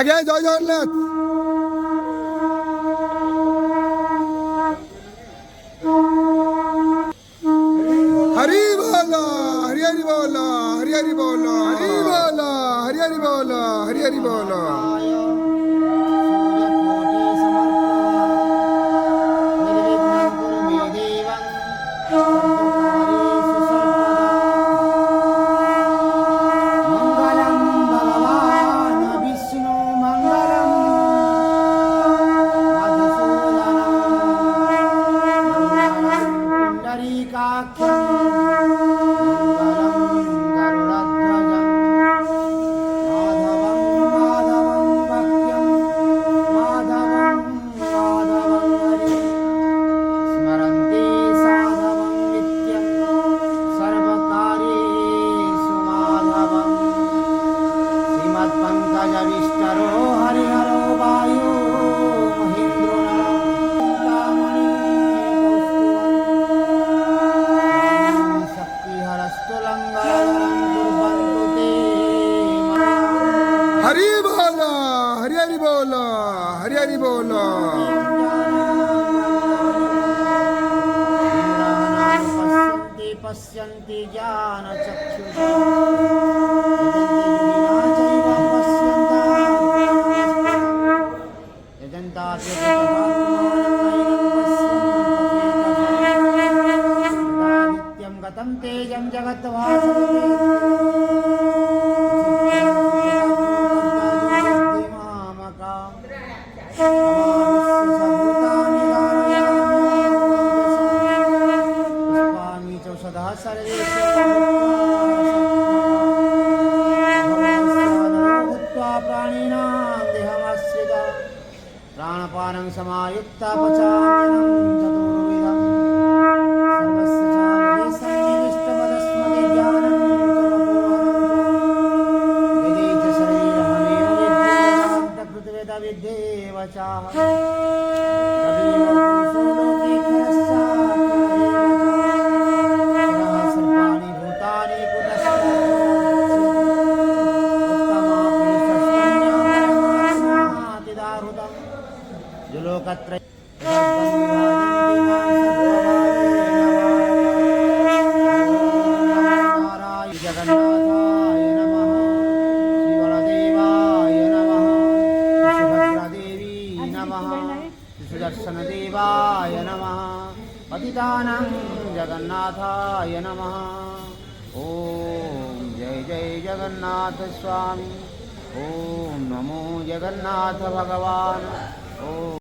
আগে জয় জগন্নাথ। হরি বল, হরি হরি বল, হরি হরি বল, হরি বল, হরি হরি বল, হরি হরি বল। हरि बोल, हरि हरि बोल, हरि हरि बोल। पश्यन्ति ज्ञानचक्षुषा नित्यं गतं तेजं जगद्भासते प्राणपानं समायुक्ता पचाम्यनं चतुर्विधं सर्वस्य चापदे सन्निविष्टपदस्मते ज्ञानं वेदेच शरीरममेव विद्येदान्तकृतवेद विद्येव चाह तदेव पुरुषो लोके क्षरः सर्वाणि भूतानि कुतश्च लोकत्रय जगन्नाथाय नमः शिवदेवाय नमः सुभद्रादेवी नमः सुदर्शनदेवाय नमः पतितानां जगन्नाथाय नमः। ॐ जय जय जगन्नाथ स्वामी। ॐ नमो जगन्नाथ भगवान्। ॐ